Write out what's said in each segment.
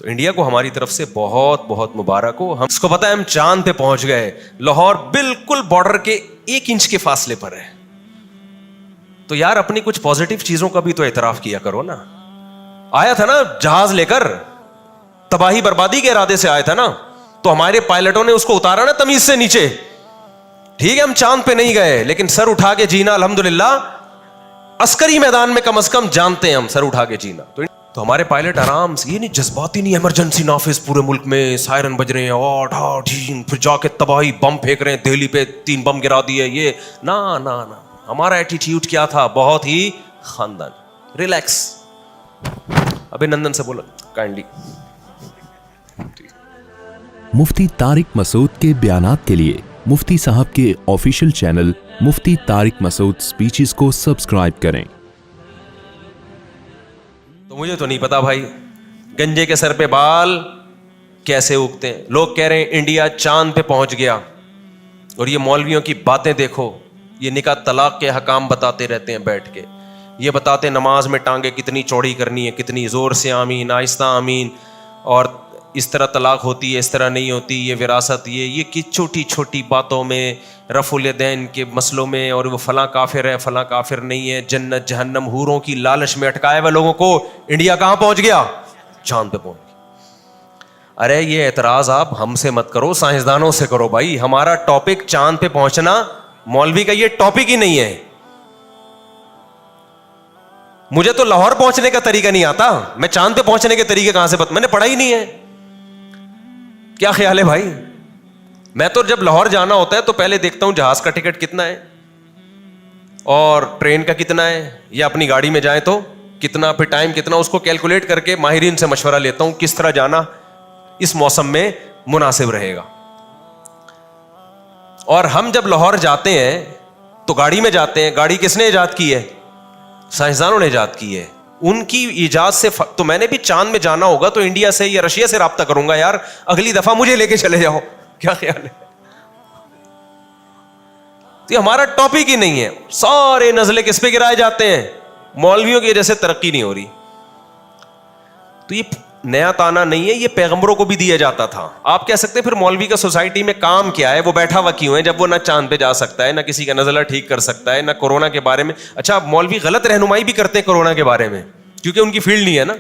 تو انڈیا کو ہماری طرف سے بہت بہت مبارک ہو. ہم اس کو پتا ہے ہم چاند پہ پہنچ گئے. لاہور بالکل بارڈر کے 1 انچ کے فاصلے پر ہے. تو یار اپنی کچھ پازیٹیو چیزوں کا بھی تو اعتراف کیا کرو نا. آیا تھا نا جہاز لے کر, تباہی بربادی کے ارادے سے آیا تھا نا, تو ہمارے پائلٹوں نے اس کو اتارا نا تمیز سے نیچے. ٹھیک ہے ہم چاند پہ نہیں گئے, لیکن سر اٹھا کے جینا الحمدللہ عسکری میدان میں کم از کم جانتے ہیں ہم سر اٹھا کے جینا. تو ہمارے پائلٹ آرام سے, یہ نہیں جذباتی نہیں, ایمرجنسی نافذ پورے ملک میں سائرن بج رہے ہیں, پھر جا کے تباہی بم پھینک رہے ہیں, دہلی پہ 3 بم گرا دیے, یہ نا نا نا. ہمارا ایٹیٹیوڈ کیا تھا؟ بہت ہی خاندان, ریلیکس. ابھی نندن سے بولا کائنڈلی. مفتی طارق مسعود کے بیانات کے لیے مفتی صاحب کے آفیشیل چینل مفتی طارق مسعود سپیچز کو سبسکرائب کریں. تو مجھے تو نہیں پتا بھائی گنجے کے سر پہ بال کیسے اگتے ہیں. لوگ کہہ رہے ہیں انڈیا چاند پہ پہنچ گیا, اور یہ مولویوں کی باتیں دیکھو, یہ نکاح طلاق کے حکام بتاتے رہتے ہیں بیٹھ کے. یہ بتاتے ہیں نماز میں ٹانگیں کتنی چوڑی کرنی ہے, کتنی زور سے آمین, آہستہ آمین, اور اس طرح طلاق ہوتی ہے, اس طرح نہیں ہوتی, یہ وراثت, یہ کہ چھوٹی چھوٹی باتوں میں, رفع الیدین کے مسئلوں میں, اور وہ فلاں کافر ہے فلاں کافر نہیں ہے, جنت جہنم حوروں کی لالچ میں اٹکائے ہوئے لوگوں کو انڈیا کہاں پہنچ گیا؟ چاند پہ پہنچ گیا. ارے یہ اعتراض آپ ہم سے مت کرو, سائنسدانوں سے کرو بھائی. ہمارا ٹاپک چاند پہ پہنچنا, مولوی کا یہ ٹاپک ہی نہیں ہے. مجھے تو لاہور پہنچنے کا طریقہ نہیں آتا, میں چاند پہ پہنچنے کے طریقے کہاں سے میں نے پڑھا ہی نہیں ہے. کیا خیال ہے بھائی؟ میں تو جب لاہور جانا ہوتا ہے تو پہلے دیکھتا ہوں جہاز کا ٹکٹ کتنا ہے, اور ٹرین کا کتنا ہے, یا اپنی گاڑی میں جائیں تو کتنا, پھر ٹائم کتنا, اس کو کیلکولیٹ کر کے ماہرین سے مشورہ لیتا ہوں کس طرح جانا اس موسم میں مناسب رہے گا. اور ہم جب لاہور جاتے ہیں تو گاڑی میں جاتے ہیں. گاڑی کس نے ایجاد کی ہے؟ سائنسدانوں نے ایجاد کی ہے. ان کی ایجاد سے تو میں نے بھی چاند میں جانا ہوگا تو انڈیا سے یا رشیا سے رابطہ کروں گا یار, اگلی دفعہ مجھے لے کے چلے جاؤ. کیا خیال ہے؟ تو یہ ہمارا ٹاپک ہی نہیں ہے. سارے نزلے کس پہ گرائے جاتے ہیں؟ مولویوں کی وجہ سے ترقی نہیں ہو رہی. تو یہ نیا تانا نہیں ہے, یہ پیغمبروں کو بھی دیا جاتا تھا. آپ کہہ سکتے ہیں پھر مولوی کا سوسائٹی میں کام کیا ہے, وہ بیٹھا ہوا کیوں ہے جب وہ نہ چاند پہ جا سکتا ہے, نہ کسی کا نزلہ ٹھیک کر سکتا ہے, نہ کورونا کے بارے میں. اچھا مولوی غلط رہنمائی بھی کرتے ہیں کورونا کے بارے میں, کیونکہ ان کی فیلڈ نہیں ہے نا,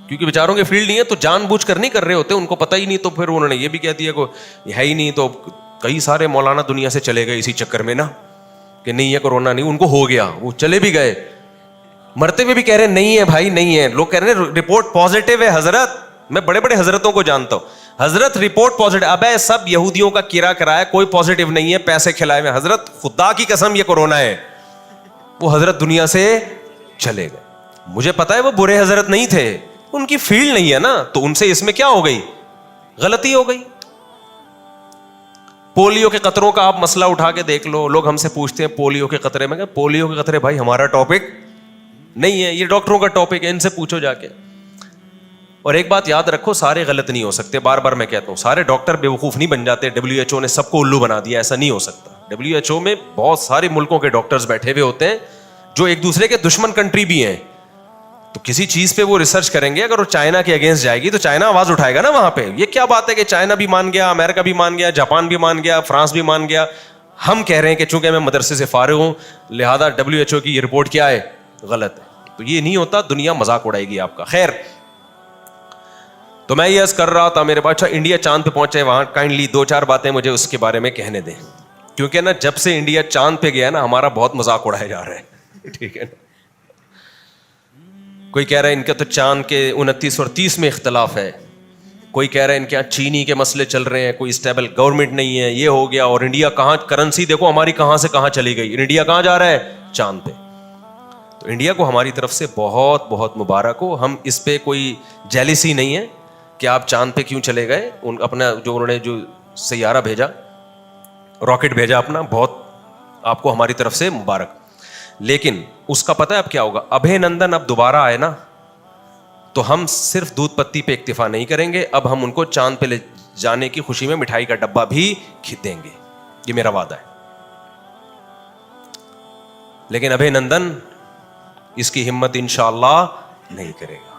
کیونکہ بیچاروں کی فیلڈ نہیں ہے تو جان بوجھ کر نہیں کر رہے ہوتے, ان کو پتہ ہی نہیں, تو پھر انہوں نے یہ بھی کہہ دیا کہ ہے ہی نہیں. تو کئی سارے مولانا دنیا سے چلے گئے اسی چکر میں نا, کہ نہیں ہے کورونا نہیں, ان کو ہو گیا, وہ چلے بھی گئے. مرتے ہوئے بھی کہہ رہے ہیں نہیں ہے بھائی نہیں ہے. لوگ کہہ رہے ہیں رپورٹ پازیٹیو ہے. حضرت میں بڑے بڑے حضرتوں کو جانتا ہوں, حضرت رپورٹ پازیٹیو. اب ہے سب یہودیوں کا کرا کرایا, کوئی پازیٹیو نہیں ہے, پیسے کھلائے ہوئے. حضرت خدا کی قسم یہ کورونا ہے. وہ حضرت دنیا سے چلے گئے. مجھے پتا ہے وہ برے حضرت نہیں تھے, ان کی فیلڈ نہیں ہے نا, تو ان سے اس میں کیا ہو گئی, غلطی ہو گئی. پولیو کے قطروں کا آپ مسئلہ اٹھا کے دیکھ لو. لوگ ہم سے پوچھتے ہیں پولیو کے قطرے, میں کہ پولیو کے قطرے بھائی ہمارا ٹاپک نہیں ہے, یہ ڈاکٹروں کا ٹاپک ہے, ان سے پوچھو جا کے. اور ایک بات یاد رکھو, سارے غلط نہیں ہو سکتے. بار بار میں کہتا ہوں سارے ڈاکٹر بے وقوف نہیں بن جاتے. WHO نے سب کو الو بنا دیا, ایسا نہیں ہو سکتا. WHO میں بہت سارے ملکوں کے ڈاکٹرز بیٹھے ہوئے ہوتے ہیں جو ایک دوسرے کے دشمن کنٹری بھی ہیں. تو کسی چیز پہ وہ ریسرچ کریں گے, اگر وہ چائنا کے اگینسٹ جائے گی تو چائنا آواز اٹھائے گا نا وہاں پہ. یہ کیا بات ہے کہ چائنا بھی مان گیا, امریکہ بھی مان گیا, جاپان بھی مان گیا, فرانس بھی مان گیا. ہم کہہ رہے ہیں کہ چونکہ میں مدرسے سے فارغ ہوں لہذا WHO کی یہ رپورٹ کیا ہے, غلط ہے. تو یہ نہیں ہوتا, دنیا مذاق اڑائے گی آپ کا. خیر, تو میں یہ عرض کر رہا تھا میرے پاس, اچھا انڈیا چاند پہ پہنچے, وہاں کائنڈلی 2-4 باتیں مجھے اس کے بارے میں کہنے دیں, کیونکہ نا جب سے انڈیا چاند پہ گیا نا ہمارا بہت مذاق اڑایا جا رہا ہے. ٹھیک ہے نا, کوئی کہہ رہا ہے ان کا تو چاند کے 29 اور 30 میں اختلاف ہے, کوئی کہہ رہا ہے ان کے یہاں چینی کے مسئلے چل رہے ہیں, کوئی اسٹیبل گورنمنٹ نہیں ہے, یہ ہو گیا. اور انڈیا کہاں, کرنسی دیکھو ہماری کہاں سے کہاں چلی گئی, انڈیا کہاں جا رہا ہے, چاند پہ. تو انڈیا کو ہماری طرف سے بہت بہت مبارک ہو. ہم اس پہ کوئی جیلسی نہیں ہے کہ آپ چاند پہ کیوں چلے گئے. اپنا جو انہوں نے جو سیارہ بھیجا, راکٹ بھیجا اپنا, بہت آپ کو ہماری طرف سے مبارک. لیکن اس کا پتہ ہے اب کیا ہوگا, ابھے نندن اب دوبارہ آئے نا تو ہم صرف دودھ پتی پہ اکتفا نہیں کریں گے, اب ہم ان کو چاند پہ لے جانے کی خوشی میں مٹھائی کا ڈبہ بھی دیں گے. یہ میرا وعدہ ہے. لیکن ابھے نندن اس کی ہمت انشاءاللہ نہیں کرے گا.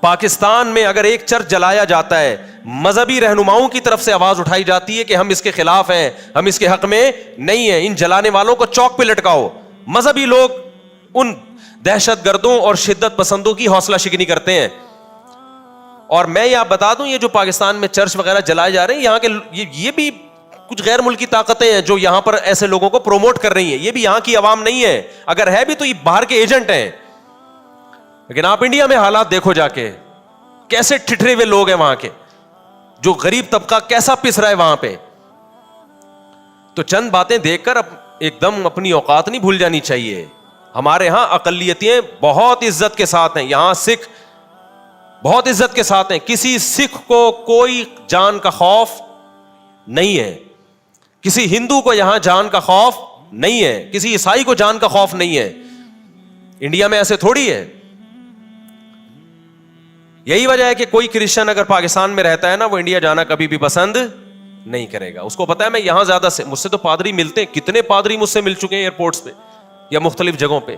پاکستان میں اگر ایک چرچ جلایا جاتا ہے, مذہبی رہنماؤں کی طرف سے آواز اٹھائی جاتی ہے کہ ہم اس کے خلاف ہیں, ہم اس کے حق میں نہیں ہیں, ان جلانے والوں کو چوک پہ لٹکاؤ. مذہبی لوگ ان دہشت گردوں اور شدت پسندوں کی حوصلہ شکنی کرتے ہیں. اور میں یہ آپ بتا دوں, یہ جو پاکستان میں چرچ وغیرہ جلائے جا رہے ہیں, یہاں کے یہ بھی کچھ غیر ملکی طاقتیں ہیں جو یہاں پر ایسے لوگوں کو پروموٹ کر رہی ہیں. یہ بھی یہاں کی عوام نہیں ہے, اگر ہے بھی تو یہ باہر کے ایجنٹ ہیں. لیکن آپ انڈیا میں حالات دیکھو جا کے, کیسے ٹھٹرے ہوئے لوگ ہیں وہاں کے, جو غریب طبقہ کیسا پس رہا ہے وہاں پہ. تو چند باتیں دیکھ کر ایک دم اپنی اوقات نہیں بھول جانی چاہیے. ہمارے ہاں اقلیتیں بہت عزت کے ساتھ ہیں, یہاں سکھ بہت عزت کے ساتھ ہیں, کسی سکھ کو کوئی جان کا خوف نہیں ہے, کسی ہندو کو یہاں جان کا خوف نہیں ہے, کسی عیسائی کو جان کا خوف نہیں ہے. انڈیا میں ایسے تھوڑی ہے. یہی وجہ ہے کہ کوئی کرسچن اگر پاکستان میں رہتا ہے نا, وہ انڈیا جانا کبھی بھی پسند نہیں کرے گا. اس کو پتا ہے میں یہاں زیادہ سے, مجھ سے تو پادری ملتے ہیں, کتنے پادری مجھ سے مل چکے ہیں ایئرپورٹس پہ یا مختلف جگہوں پہ,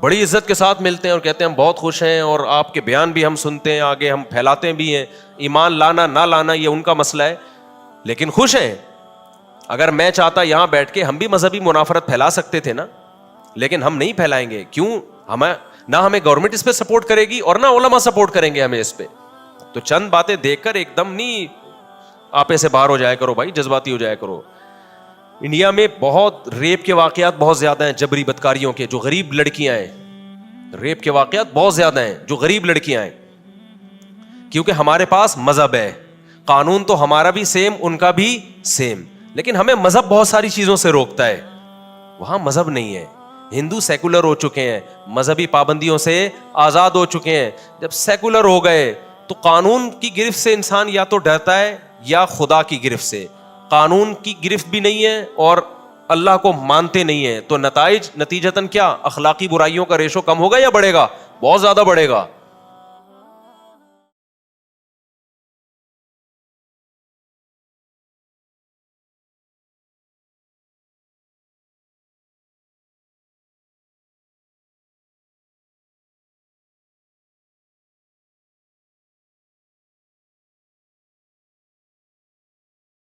بڑی عزت کے ساتھ ملتے ہیں اور کہتے ہیں ہم بہت خوش ہیں اور آپ کے بیان بھی ہم سنتے ہیں, آگے ہم پھیلاتے بھی ہیں. ایمان لانا نہ لانا یہ ان کا مسئلہ ہے, لیکن خوش ہیں. اگر میں چاہتا یہاں بیٹھ کے, ہم بھی مذہبی منافرت پھیلا سکتے تھے نا, لیکن ہم نہیں پھیلائیں گے. کیوں؟ نہ ہمیں گورنمنٹ اس پہ سپورٹ کرے گی اور نہ علماء سپورٹ کریں گے ہمیں اس پہ. تو چند باتیں دیکھ کر ایک دم نہیں آپے سے باہر ہو جایا کرو بھائی, جذباتی ہو جایا کرو. انڈیا میں بہت ریپ کے واقعات بہت زیادہ ہیں, جبری بدکاریوں کے, جو غریب لڑکیاں ہیں. ریپ کے واقعات بہت زیادہ ہیں جو غریب لڑکیاں ہیں, کیونکہ ہمارے پاس مذہب ہے. قانون تو ہمارا بھی سیم, ان کا بھی سیم, لیکن ہمیں مذہب بہت ساری چیزوں سے روکتا ہے. وہاں مذہب نہیں ہے. ہندو سیکولر ہو چکے ہیں, مذہبی پابندیوں سے آزاد ہو چکے ہیں. جب سیکولر ہو گئے تو قانون کی گرفت سے انسان یا تو ڈرتا ہے یا خدا کی گرفت سے. قانون کی گرفت بھی نہیں ہے اور اللہ کو مانتے نہیں ہیں, تو نتیجتاً کیا, اخلاقی برائیوں کا ریشو کم ہوگا یا بڑھے گا؟ بہت زیادہ بڑھے گا.